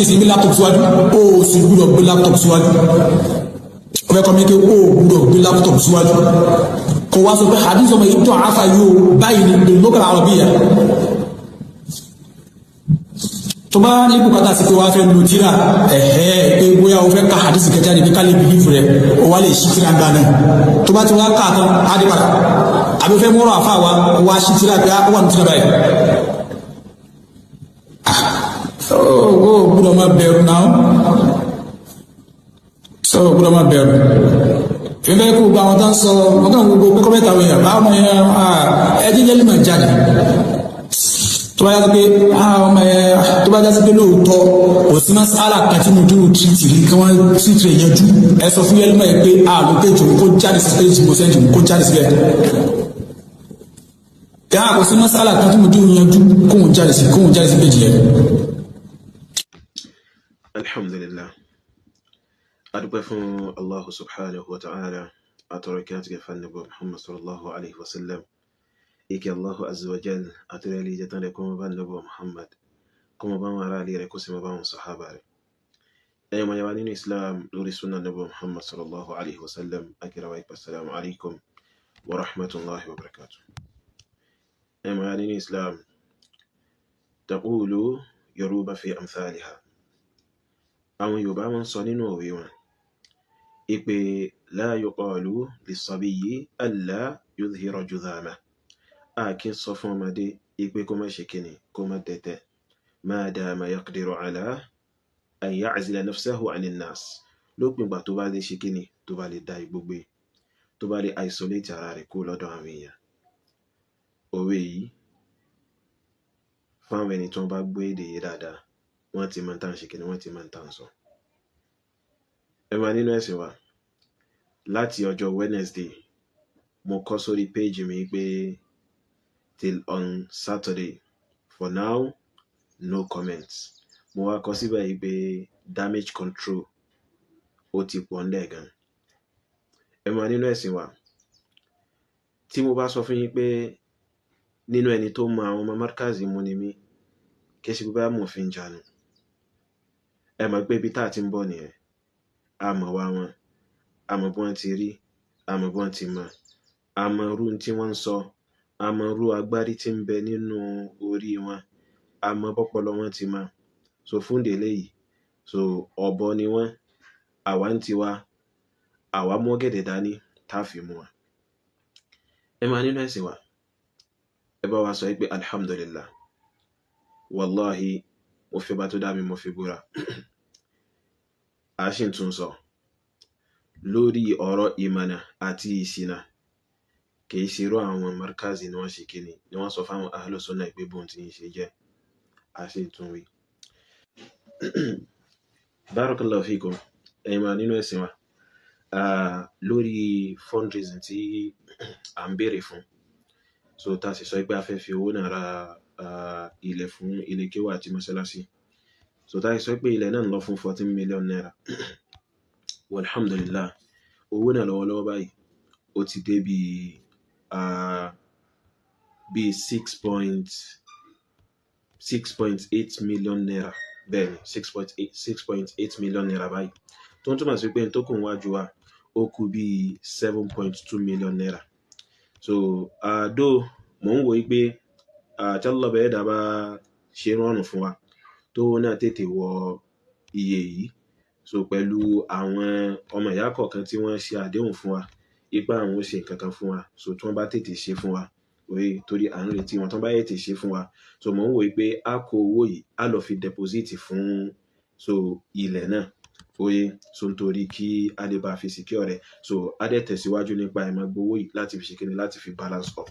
ìsìn gbé laptop síwájú ó sì gbúdọ̀ gbé laptop síwájú ó fẹ́ kọ́ mi pé ó gbúdọ̀ gbé laptop síwájú kò wá sọ pé hadith ọmọ yìí tó àáfà yóò báyìí ní lókàrà àwọn bíyà tó bá ní bùkátà sí pé wá fẹ́ lu tíra pé bóyá o fẹ́ ka hadith kẹjá ní ká lè bìlífù rẹ̀ o wá lè ṣí tíra gbà náà tó bá ti wá ká tán á dé padà àbí fẹ́ mọ́rọ̀ àfà wa wá ṣí tíra pé ó wà ní tíra báyìí ó gbúdọ̀ máa bẹ̀rù náà gbúdọ̀ máa bẹ̀rù ìfẹ́ kó gba àwọn tó ń sọ wọ́n kàn gbogbo pé kọ́mẹ́ta wọ̀nyà bá ọmọ yẹn ẹjí jẹ́ lẹ́mọ̀ jáde tó bá yá pé ọmọ yẹn tó bá já sí pé lóòótọ́ òsì máa sára kàtí mo dúró tìrìtì rí kí wọ́n tìrìtì rẹ̀ yanjú ẹ sọ fún yẹn lẹ́mọ̀ yẹn pé ló péjì kó jáde sí péjì mo sẹ́jì kó jáde síbẹ̀ kò sí máa sára kàtí mo dúró yanjú kóhun jáde sí péjì yẹn. Alhamdulillah. Adúpẹ́ fún Allah subhanahu wa ta'ala àtọrọ kí á ti gẹ̀fà níbọ̀ Muhammad sallallahu alaihi wasallam ike Allahu azza wa jal àtọrọ ilé ìjẹta rẹ̀ kọmọ bá níbọ̀ Muhammad kọmọ bá wọn ará ilé rẹ̀ kó sì mọ bá wọn sahaba rẹ̀ ẹ̀yẹ ma yawa nínú Islam lórí sunna níbọ̀ Muhammad sallallahu alaihi wasallam akirawa ipa salamu alaikum wa rahmatullahi wa barakatuh ẹ̀yẹ ma yawa nínú Islam taqulu Yoruba fi amthaliha àwọn Yorùbá wọ́n sọ nínú òwe wọn ipe la yuqalu lis-sabiyyi alla yudhhira judhama a kì í sọ fún ọmọdé ipe kó má ṣe kíni kó má tẹ̀tẹ̀ ma dama yaqdiru ala an ya'zila nafsahu 'ani an-nas lópin ìgbà tó bá lè ṣe kíni tó bá lè dá igbógbé tó bá lè isolate ara rẹ̀ kó lọ́dọ̀ àwọn èèyàn òwe yìí fún àwọn ẹni tó bá gbé èdè yìí dáadáa wọ́n ti máa ń tàn ṣe kíni wọ́n ti máa ń tàn sọ ẹ máa nínú ẹ̀sìn wa láti ọjọ́ Wednesday mo kọ sórí page mi pé till on Saturday for now no comments mo wá kọ síbẹ̀ yìí pé damage control ó ti pọ̀ ńlẹ̀ gan ẹ máa nínú ẹ̀sìn wa tí mo bá sọ fún yín pé nínú ẹni tó mọ àwọn ọmọ Markazi mú ni mí kí ṣe bá mọ̀ fi ń jánu ẹ mọ̀ pé ibi tá a ti ń bọ̀ nìyẹn a mọ̀ wá wọn a mọ̀ bí wọ́n ti rí a mọ̀ bí wọ́n ti mọ̀ a mọ̀ irú tí wọ́n ń sọ a mọ̀ irú agbárí tí ń bẹ nínú orí wọn a mọ̀ bọ́pọlọ wọn ti mọ̀ so fún délé yìí so ọ̀bọ ni wọ́n àwa ń tiwa àwa mú ọ̀gẹ̀dẹ̀ dání tá a fi mú wa ẹ máa nínú ẹ̀sìn wa ẹ bá wa sọ pé alhamdulillah wallahi mo fi bá tó dá mi mo fi búra a ṣì ń tún sọ lórí ọ̀rọ̀ ìmọ̀nà àti ìṣìnà kìí ṣe irú àwọn Markazi ni wọ́n ṣe kíni ni wọ́n sọ fáwọn ahlu sunnah ìpé bóun ti ń ṣe jẹ́ a ṣì ń tún wí barakallahu fikum ẹ̀yin máa nínú ẹ̀sìn wa lórí fundraising tí à ń béèrè fún so tá a sì sọ pé a fẹ́ fi owó náà ra ilẹ̀ fún ilé kéwà àti mọ́sálásí so tá a sọ pé ilẹ̀ náà ń lọ fún 14 million naira walhamdulillah owó náà lọ́wọ́lọ́wọ́ báyìí ó ti dé bí 6.8 million naira bẹ́ẹ̀ni 6.8 million naira báyìí tó ń túmọ̀ sí pé tó kù wájú wa ó kù bí 7.2 million naira so àdó mò ń wò yí pé àtàlọ́bẹ̀ ẹ̀dá bá ṣe rọrùn fún wa tó náà tètè wọ iye yìí so pẹ̀lú àwọn ọmọ ìyá kọ̀ọ̀kan tí wọ́n ṣe àdéhùn fún wa ipá àwọn ó ṣe nǹkan kan fún wa so tí wọ́n bá tètè ṣe fún wa oye torí à ń retí wọn tí wọ́n bá tètè ṣe fún wa so mò ń wò pé a kó owó yìí a lọ fi deposit fún so ilẹ̀ náà oye so nítorí kí a lè bá fi secure rẹ̀ so a dẹ̀ tẹ̀síwájú nípa ìmọ̀ gbowó yìí láti fi ṣe kíni láti fi balance up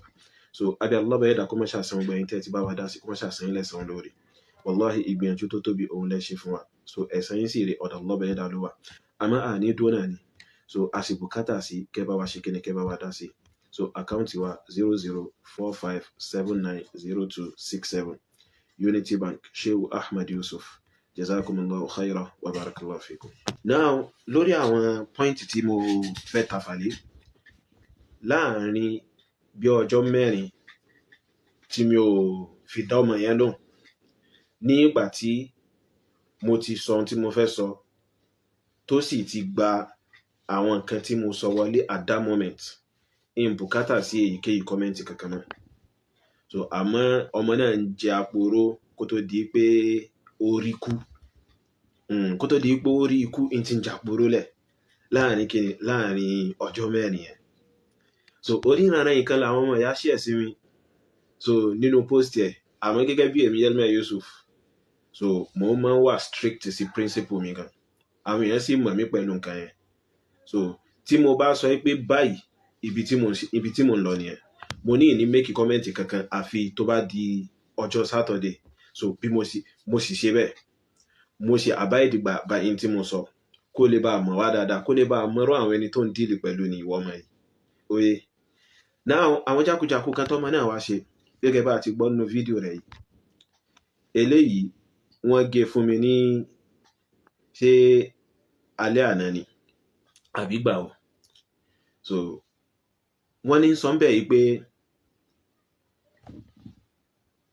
so adé alábẹ́ ẹ̀dá kó má ṣàṣàn gbẹ̀yìn tẹ́ ti bá wa dá sí kó má ṣàṣàn ilẹ̀ sàn lórí wallahi ìgbìyànjú tó tóbi òun lẹ́ ṣe fún wa so ẹ̀san yín sì rè ọ̀dọ̀ alábẹ́ ẹ̀dá ló wà àmọ́ àní dúró náà ni so a sì bùkátà sí kẹ́ bá wa ṣe kíni kẹ́ bá wa dá sí so àkáǹtì wa 0045790267 Unity Bank Shehu Ahmed Yusuf jazakumullahu khaira wa barakallahu fikum. Now lórí àwọn point tí mo fẹ́ tafàlé láàrin bí ọjọ́ mẹ́rin tí mi ò fi dá ọmọ yẹn lóhùn ní ìgbà tí mo ti sọ ohun tí mo fẹ́ sọ tó sì ti gba àwọn nǹkan tí mo sọ wọlé at that moment in bùkátà sí èyíkéyìí kọ́mẹ́ǹtì kankan náà. So àmọ́ ọmọ náà ń jẹ àpòrò kó tó di pé ó rí ikú kó tó di pé ó rí ikú ń ti ń jà àpòrò lẹ̀ láàrin ọjọ́ mẹ́rin yẹn. So oríranran nǹkan làwọn ọmọ ìyá ṣẹ̀ sí mi so nínú post ẹ̀ àmọ́ gẹ́gẹ́ bí èmi Yelmi Yusuf so mo máa ń wà strict sí principle mi gan, àwọn èèyàn sì mọ̀ mí pẹ̀lú nǹkan yẹn. So tí mo bá sọ pé báyìí ibi tí mo ń lọ nìyẹn, mo ní ìní make comment kankan àfi tó bá di ọjọ́ Saturday. So bí mo sì ṣe bẹ́ẹ̀, mo ṣe abide by in tí mo sọ kó lè bá mọ̀ wá dáadáa, kó lè bá mọ̀rọ̀ àwọn ẹni tó ń díìlì pẹ̀lú ní ìwọ ọmọ yìí. Oye now àwọn jákujàku kan tọ́mọ náà wá ṣe gẹ́gẹ́ bá ti gbọ́ nínú fídíò rẹ̀ yìí, eléyìí wọ́n gé fún mi ní ṣé alẹ́ àná ni àbí gbà ó. So wọ́n ní sọ bẹ́ẹ̀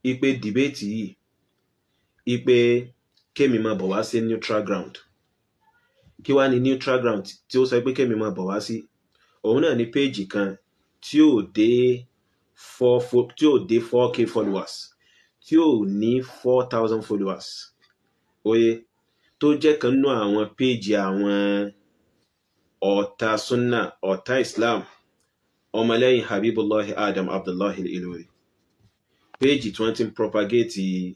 ipe debate yìí ipe kémi máa bọ̀ wá sí neutral ground. Kí wá ní neutral ground tí ó sọ pé kémi máa bọ̀ wá sí? Òun náà ní péjì kan tí ò dé 4k followers, tí ò ní 4,000 followers. Oye tó jẹ́ kan nínú àwọn péjì àwọn ọ̀tá sunna, ọ̀tá Islam, ọmọlẹ́yìn Habibullahi Adam Abdullahi Al-Ilori. Péjì tí wọ́n ti ń propagate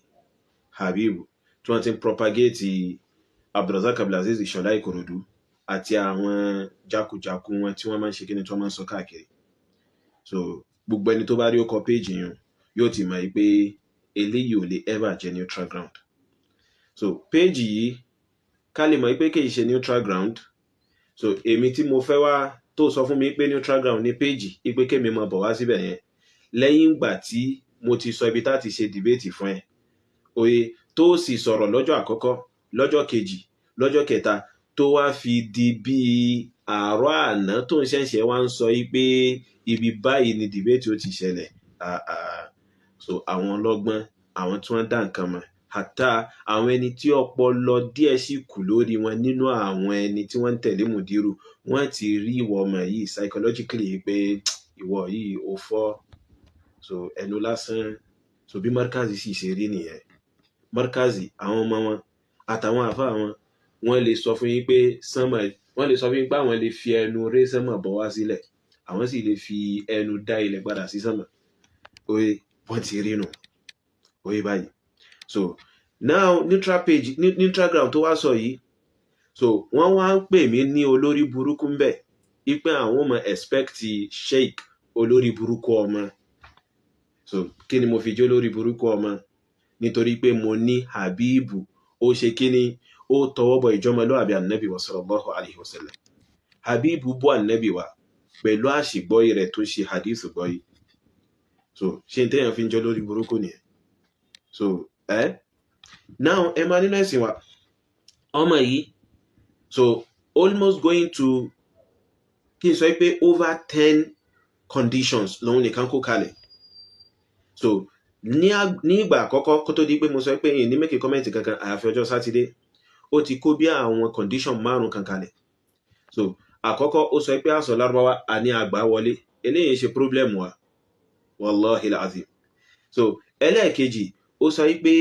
Habibu, tí wọ́n ti ń propagate Abdulrazak Abdulaziz Ìṣọ̀lá Ìkòròdú àti àwọn jákujàku wọn tí wọ́n máa ń ṣe kíni tí wọ́n máa ń sọ káàkiri. So gbogbo ẹni tó bá rí ọkọ̀ péjì yẹn yóò ti mọ̀ pé eléyìí ò lè ever jẹ́ neutral ground. So péjì yìí ká lè mọ̀ pé kì í ṣe neutral ground. So èmi tí mo fẹ́ wá tó sọ fún mi pé neutral ground ní péjì ipe kémi máa bọ̀ wá síbẹ̀ yẹn lẹ́yìn ìgbà tí mo ti sọ ibi tá ti ṣe debate fún ẹ. Oye tó sì sọ̀rọ̀ lọ́jọ́ àkọ́kọ́, lọ́jọ́ kejì, lọ́jọ́ kẹta tó wá fi di bí àárọ̀ àná tó ń ṣẹ̀ṣẹ̀ wá ń sọ pé ibi báyìí ni debate ó ti ṣẹlẹ̀. So àwọn ọlọ́gbọ́n, àwọn tí wọ́n dá nǹkan mọ̀, àtà àwọn ẹni tí ọpọlọ díẹ̀ sì kù lórí wọn nínú àwọn ẹni tí wọ́n ń tẹ̀lé Mudiru, wọ́n ti rí ìwọ ọmọ yìí psychologically pé ìwọ yìí ò fọ́. So ẹnu lásán. So bí Markazi sì ṣe rí nìyẹn. Markazi àwọn ọmọ wọn àtàwọn àfá wọn lè sọ fún yín pé sánmà, wọ́n lè sọ fún yín pé àwọn lè fi ẹnu ré sánmà bọ̀ wá sílẹ̀, àwọn sì lè fi ẹnu dá ilẹ̀ padà sí sánmà. Oye wọ́n ti rí nù. Oye báyìí. So now neutral ground tó wá sọ yìí, so wọ́n wá ń pè mí ní olórí burúkú ń bẹ̀ ipe àwọn ọmọ expect sheikh olórí burúkú ọmọ. So kí ni mo fi jẹ́ olórí burúkú ọmọ? Nítorí pé mo ní Habibu ó ṣe kíni, ó tọwọ́ bọ ìjọmọlúwàbí Ànábì wa sallallahu alaihi wasallam. Habibu bọ́ Ànábì wa pẹ̀lú àṣìgbọ́yì rẹ̀ tó ṣe hadith gbọ́yì. So ṣe n tẹ́yàn fi ń jẹ́ olórí burúkú nìyẹn. So now ẹ máa nínú ẹ̀sìn wa ọmọ yìí, so almost going to kí n sọ pé over 10 conditions lòun nìkan kó kalẹ̀. So ní ìgbà àkọ́kọ́ kó tó di pé mo sọ pé ní make comment kankan àyàfi ọjọ́ Sátidé, ó ti kó bí àwọn condition 5 kan kalẹ̀. So àkọ́kọ́ ó sọ pé àsọ Lárúbáwá àní àgbà wọlé, eléyìí ṣe problem wa wallahi alazim. So ẹlẹ́ẹ̀kejì ó sọ pé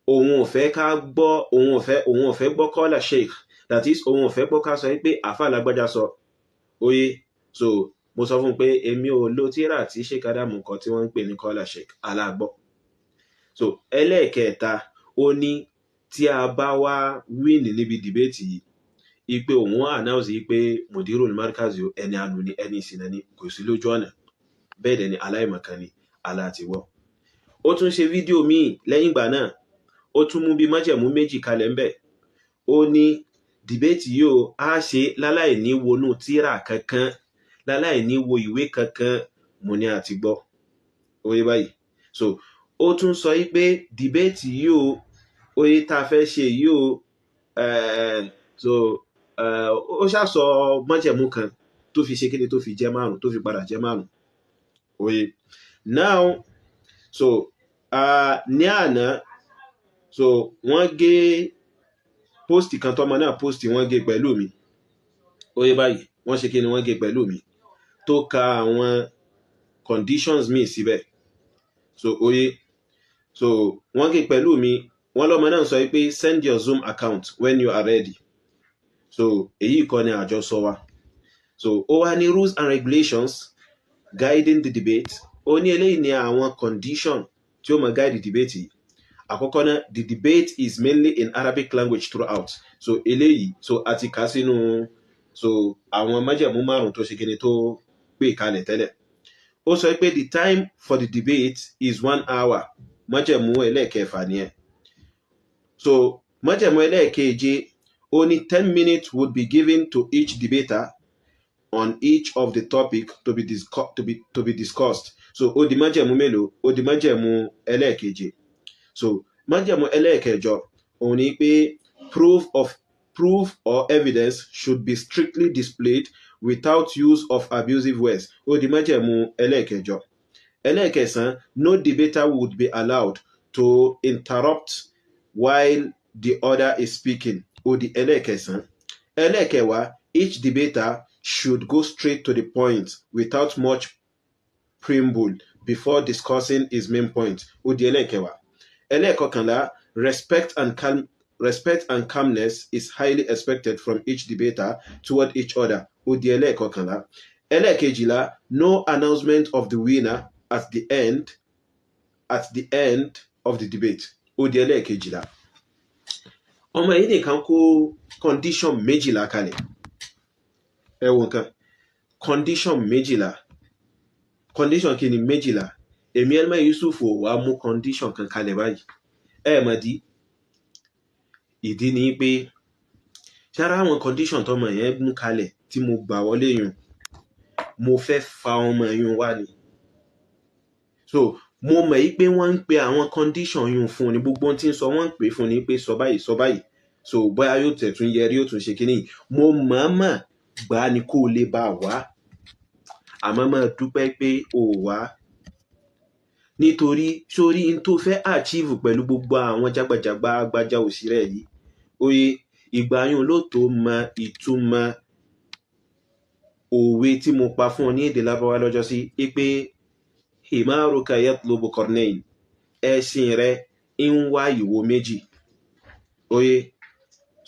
òun ò fẹ́ ká gbọ́, òun ò fẹ́ gbọ́ kọ́lá sheikh, that is òun ò fẹ́ gbọ́ ká sọ pé àfà lágbájá sọ. Oye so mo sọ fún pé èmi ò lo tírà tí Sheikh Adamu kọ tí wọ́n ń pè ní kọ́lá sheikh alágbọ́. So ẹlẹ́ẹ̀kẹta ó ní tí a bá wá win níbi debate yìí ipe òun announce pé Mudirul Markazi ẹni ànú ni ẹni ìsìnà ni kò sí lójú ọ̀nà, bẹ́ẹ̀ dẹ̀ ni aláìmọ̀kan ni aláàtiwọ́. Ó tún ṣe fídíò míì lẹ́yìn ìgbà náà, ó tún mú bí májẹ̀mú méjì kalẹ̀ ń bẹ̀. Ó ní debate yóò á ṣe láláì ní wonú tírà kankan, láláì ní wo ìwé kankan, mo ní àti gbọ́. Oye báyìí. So ó tún sọ pé debate yóò oye tá fẹ́ ṣe yóò so ó ṣàsọ májẹ̀mú kan tó fi ṣe kíni tó fi jẹ́ 5 tó fi padà jẹ́ 5. Oye now so ní àná so wọ́n gé post kan tọ́mọ náà post wọ́n gé pẹ̀lú mi ó yé báyìí wọ́n ṣe kí ni wọ́n gé pẹ̀lú mi tó ka àwọn conditions mi síbẹ̀ so ó yé so wọ́n gé pẹ̀lú mi wọ́n lọ́mọ náà sọ pé send your Zoom account when you are ready so èyí kọ́ ni àjọsọ wa so ó wá ní rules and regulations guiding the debate ó ní eléyìí ní àwọn condition tí ó máa guide the debate yìí àkọ́kọ́ náà the debate is mainly in Arabic language throughout so eléyìí so àti kà sínú so àwọn májẹ̀mú márùn tó ṣe kíni tó pè kalẹ̀ tẹ́lẹ̀ ó sọ pé the time for the debate is 1 hour májẹ̀mú ẹlẹ́ẹ̀kẹfà nìyẹn so májẹ̀mú ẹlẹ́ẹ̀keje ó ní 10 minutes would be given to each debater on each of the topic to be discussed so ó di májẹ̀mú mélòó ó di májẹ̀mú ẹlẹ́ẹ̀keje so májẹ̀mú ẹlẹ́ẹ̀kẹjọ òun ni pé proof or evidence should be strictly displayed without use of abusive words ó di májẹ̀mú ẹlẹ́ẹ̀kẹjọ ẹlẹ́ẹ̀kẹsàn no debater would be allowed to interrupt while the other is speaking ó di ẹlẹ́ẹ̀kẹsàn ẹlẹ́ẹ̀kẹwàá each debater should go straight to the point without much preamble before discussing his main point ó di ẹlẹ́ẹ̀kẹwàá ẹlẹ́ẹ̀kọkànlá respect and calmness is highly expected from each debater toward each other ó di ẹlẹ́ẹ̀kọkànlá ẹlẹ́ẹ̀kejìlá no announcement of the winner at the end of the debate ó di ẹlẹ́ẹ̀kejìlá ọmọ yìí nìkan kó condition méjìlá kalẹ̀ ẹ wo nǹkan condition kí ni méjìlá èmi Elma Yusuf ò wá mú condition kan kalẹ̀ báyìí ẹ mọ̀ ìdí ni pé ṣára àwọn condition tọmọ yẹn mú kalẹ̀ tí mo gbà wọlé yùn mo fẹ́ fa ọmọ yùn wá ni so mo mọ̀ yí pé wọ́n ń pe àwọn condition yùn fún ni gbogbo tí ń sọ wọ́n ń pè fún ni pé sọ báyìí so bóyá yóò tẹ̀tún yẹrí yóò tún ṣe kíní mo mọ̀ọ́mọ̀ gbà ní kó lè bá wá àmọ́ máa dúpẹ́ pé o wá nítorí sórí n tó fẹ́ achieve pẹ̀lú gbogbo àwọn jágbàjàgbà agbájá òṣìrẹ́ yìí oye ìgbà yún ló tó mọ ìtumọ̀ òwe tí mo pa fún ọ ní èdè Lárúbáwá lọ́jọ́ sí pé himaruka yatlubu qarnayn ẹṣin rẹ̀ ń wá ìwo méjì oye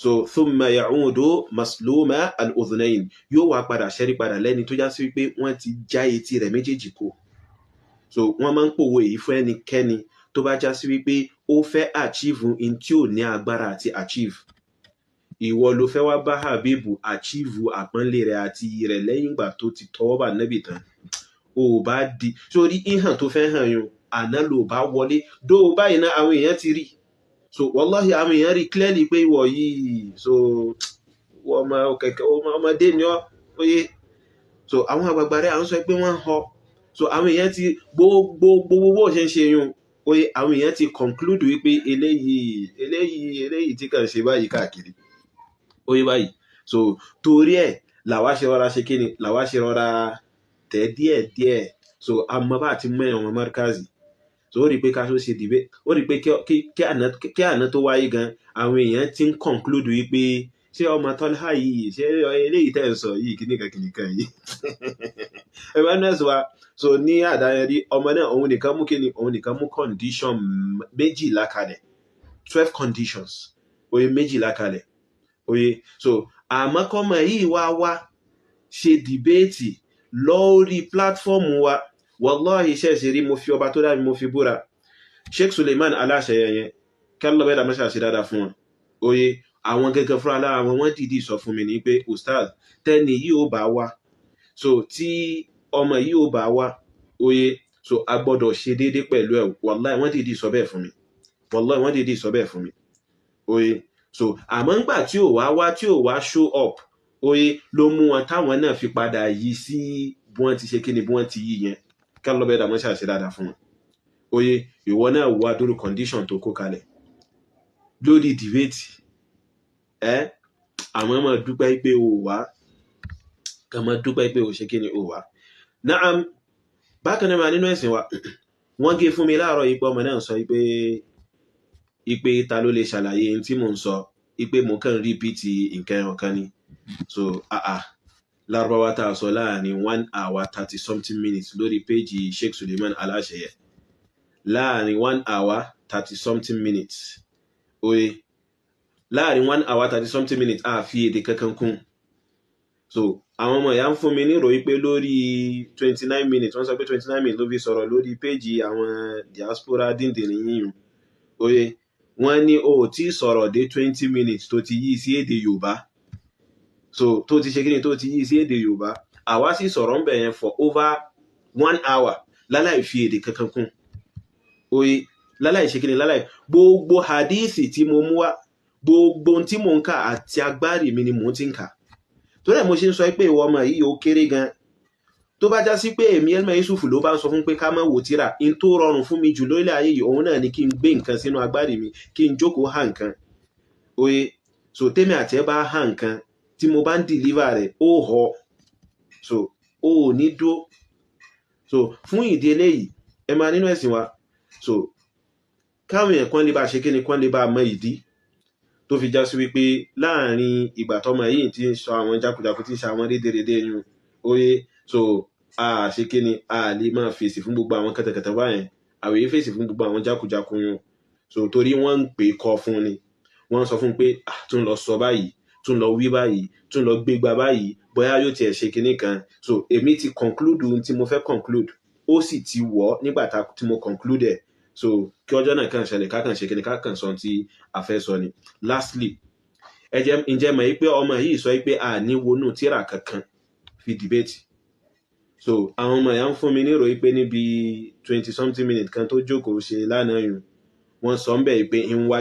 so thumma ya'udu masluma al-udhunayn yóò wá padà ṣẹ́rí padà lẹ́ni tó já sí wípé wọ́n ti já etí rẹ̀ méjèèjì kó so wọ́n máa ń pòwe èyí fún ẹnikẹ́ni tó bá já sí wípé ó fẹ́ achieve in tí ò ní agbára àti achieve ìwọ ló fẹ́ wá bá Habibu achieve àpọ́nlé rẹ̀ àti rẹ̀ lẹ́yìn ìgbà tó ti tọwọ́ bá nẹ́bì tán ò bá di sórí ìhàn tó fẹ́ hàn yun àná ló bá wọlé dó báyìí náà àwọn èèyàn ti rí so wallahi àwọn èèyàn rí clearly pé ìwọ yìí so ọmọdé ni ọ́ óyé so àwọn àgbàgbà rẹ̀ à ń sọ pé wọ́n họ so àwọn èèyàn ti gbogbo ṣe ń ṣe yun oye àwọn èèyàn ti conclude wípé eléyìí tí kàn ṣe báyìí káàkiri oye báyìí so torí ẹ̀ làwa ṣe rọra ṣe kíni làwa ṣe rọra tẹ̀ díẹ̀ so àmọ́ bá ti mẹ́rin ọmọ Markazi so ó rí pé ká tó ṣe dìbẹ́ ó rí pé kí àná tó wáyé gan àwọn èèyàn ti ń conclude wípé ṣé ọmọ Tọ́lá yìí ṣé eléyìí tẹ́ ń sọ yìí kìnnìkan yìí emmanuel wa so ní àdáyẹrí ọmọ náà òun nìkan mú condition méjìlá kalẹ̀ 12 conditions oye méjìlá kalẹ̀ oye so àmọ́ kọ́mọ yìí wá ṣe dìbéètì lórí platform wa wallahi iṣẹ́ ìṣeré mo fi ọba tó dá mi mo fi búra Sheikh Suleiman aláṣẹyẹ yẹn kẹ́lọ́ bẹ́ẹ̀ dàmẹ́ṣà ṣe dáadáa fún wọn oye àwọn gẹ́gẹ́ fúnra lára wọn dìídì sọ fún mi ní pé ustaz tẹ́ni yìí ó bá wá so tí ọmọ yìí ó bá wá oye so a gbọ́dọ̀ ṣe déédé pẹ̀lú ẹ̀ wallahi wọ́n dìídì sọ bẹ́ẹ̀ fún mi oye so àmọ́ ńgbà tí ò wá show up oye ló mú wọn táwọn náà fi padà yí sí bí wọ́n ti ṣe kíni bí wọ́n ti yí yẹn kẹ́lọ́ bẹ́ẹ̀ dàmẹ́ṣà ṣe dáadáa fún wọn oye ìwọ náà wá dúró condition tó kó kalẹ̀ lórí debate àwọn ọmọ dúpẹ́ pé o wá kàmọ dúpẹ́ pé o ṣe kí ni o wá naam bákan náà nínú ẹ̀sìn wa wọ́n gé fún mi láàárọ̀ yìí pé ọmọ náà sọ pé ipe ta ló lè ṣàlàyé ohun tí mò ń sọ ipe mo kàn repeat nǹkan ọ̀kan ni so lárúbáwá tá a sọ láàrin 1 hour 30 something minutes lórí péjì Sheikh Suleiman Aláṣẹyẹ láàrin 1 hour 30 something minutes oye láàrin 1 hour 30 something minutes a fi èdè kankan kún so àwọn ọmọ ìyá ń fún mi ní ìròyìn pé lórí 29 minutes wọ́n sọ pé 29 minutes ló fi sọ̀rọ̀ lórí péjì àwọn diaspora díndìnrín yìnyín oye wọ́n ní o tí sọ̀rọ̀ dé 20 minutes tó ti yí sí èdè Yorùbá so tó ti ṣe kí ni tó ti yí sí èdè Yorùbá àwa sì sọ̀rọ̀ ń bẹ̀ yẹn for over 1 hour láláì fi èdè kankan kún oye láláì ṣe kí ni láláì gbogbo hadithi tí mo mú wá gbogbo tí mo ń kà àti agbárí mi ni mo ti ń kà torí ẹ̀ mo ṣe ń sọ pé ìwọ ọmọ yìí ó kéré gan tó bá já sí pé èmi Elmer Yusuf ló bá ń sọ fún pé ká má wò tíra in tó rọrùn fún mi jù lórílẹ̀ ayé yìí òun náà ni kí n gbé nǹkan sínú agbárí mi kí n jókòó há nǹkan oye so tèmi àti ẹ bá há nǹkan tí mo bá ń deliver rẹ̀ ó họ so ó ní dúró so fún ìdí eléyìí ẹ máa nínú ẹ̀sìn wa so káwọn èèyàn kan lè bá ṣe kí ni kan lè bá mọ ìdí tó fi já sí wípé láàrin ìgbà tọmọ yìí ti ń sọ àwọn jákujàku tí ń ṣe àwọn rédèrèdè yun oye so a ṣe kí ni a lè máa fèsì fún gbogbo àwọn kẹtẹkẹtẹ báyẹn àwòye fèsì fún gbogbo àwọn jákujàku yun so torí wọ́n ń pè kọ fún ni wọ́n sọ fún pé tún lọ sọ báyìí tún lọ wí báyìí tún lọ gbégbá báyìí bóyá yóò tiẹ̀ ṣe kinní kan so èmi ti conclude ohun tí mo fẹ́ conclude ó sì ti wọ̀ nígbà tí mo conclude ẹ̀ so kí ọjọ́ náà kàn ṣẹlẹ̀ kákan ṣe kinní kákan sọ tí a fẹ́ sọ ni lastly ǹjẹ́ mọ̀ pé ọmọ yìí sọ pé a ní wọnú tíra kankan fi debate so àwọn ọmọ ìyá ń fún mi ní ìròyìn pé níbi 20 something minutes kan tó jókòó ṣe lánàá yìí wọ́n sọ ń bẹ̀ pé ń wá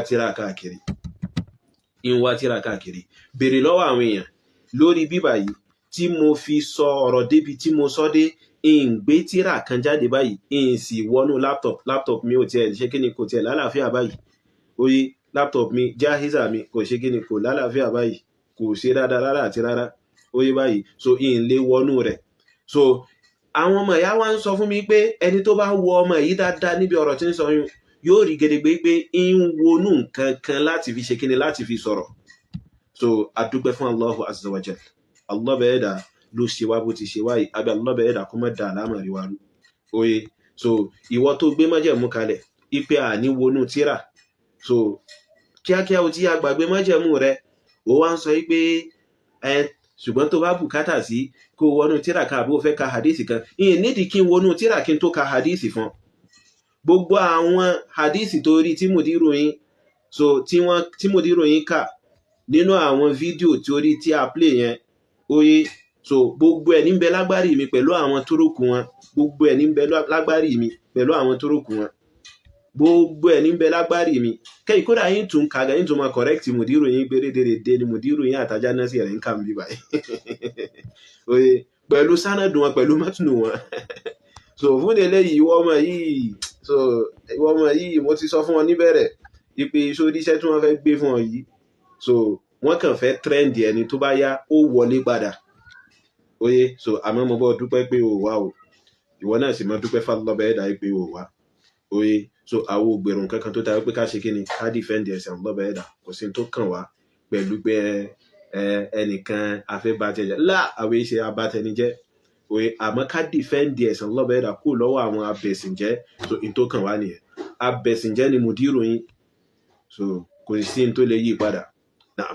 tíra káàkiri béèrè lọ́wọ́ àwọn èèyàn lórí bíbà yìí tí mo fi sọ ọ̀rọ̀ débi tí mo sọ dé ń gbé tíra kan jáde báyìí ń sì wọnú laptop mi ò tiẹ̀ ṣe kí ni kò tiẹ̀ lálàáfíà báyìí oye laptop mi jahiza mi kò ṣe kí ni kò lálàáfíà báyìí kò ṣe dáadáa rárá àti rárá oye báyìí so ń lè wọnú rẹ̀ so àwọn ọmọ ìyá wa ń sọ fún mi pé ẹni tó bá wọ ọmọ yìí dáadáa níbi ọ̀rọ̀ tí ń sọ yún yóò rí gedegbe pé ń wọnú nǹkan kan láti fi ṣe kí ni láti fi sọ̀rọ̀ so adúpẹ́ fún Allahu azza wa jal Allah bẹ̀ẹ́dà ló ṣe wá bó ti ṣe wáyìí àbí Allah bẹ̀ẹ́dà kó má dà lámàrí wa rú oye so ìwọ tó gbé májẹ̀mú kalẹ̀ ipe àní wọnú tíra so kíákíá o tí a gbàgbé májẹ̀mú rẹ ó wá ń sọ pé ṣùgbọ́n tó bá bùkátà sí kó wọnú tíra kan àbí ó fẹ́ ka hadisi kan ìyẹn nídìí kí n wọnú tíra kí n tó ka hadisi fún gbogbo àwọn hadisi tó rí tí mùdírù yín so tí mùdírù yín kà nínú àwọn fídíò tí ó rí tí a play yẹn oye so gbogbo ẹ̀ ní ń bẹ lágbárí mi pẹ̀lú àwọn túrùkù wọn gbogbo ẹ̀ ní ń bẹ lágbárí mi pẹ̀lú àwọn túrùkù wọn gbogbo ẹ̀ ní ń bẹ lágbárí mi kẹ́yìn kódà yín tún kàgà yín tún máa correct mùdírù yín gbérédèrèdè ni mùdírù yín àtàjà náà sì rẹ̀ ń kà ń bí báyìí oye pẹ̀lú sánàdù wọn pẹ̀lú mọ́tùnù wọn so fún eléyìí ìwọ ọmọ yìí mo ti sọ fún wọn níbẹ̀rẹ̀ ipe iṣẹ́ tí wọ́n fẹ́ gbé fún ọ yìí so wọ́n kàn fẹ́ trend ẹni tó bá yá ó wọlé padà oye so àmọ́ mo bọ́ dúpẹ́ pé o wá o ìwọ náà sì mọ́ dúpẹ́ fàlọ́bẹ̀ ẹ̀dá pé o wá oye so àwọn ògbèrún kankan tó tayọ pé ká ṣe kí ni ká defend ẹ̀sẹ̀ lọ́bẹ̀ ẹ̀dá kò sí tó kàn wá pẹ̀lú pé ẹnìkan afẹ́ bàtẹ́jẹ́ àwọn iṣẹ́ abátẹnijẹ́ oye àmọ́ ká defend ẹ̀sẹ̀ lọ́bẹ̀ ẹ̀dá kú lọ́wọ́ àwọn abẹ̀sìnjẹ́ so in tó kàn wá nìyẹn abẹ̀sìnjẹ́ ni mùdírù yín so kò sí in tó lè yí padà náà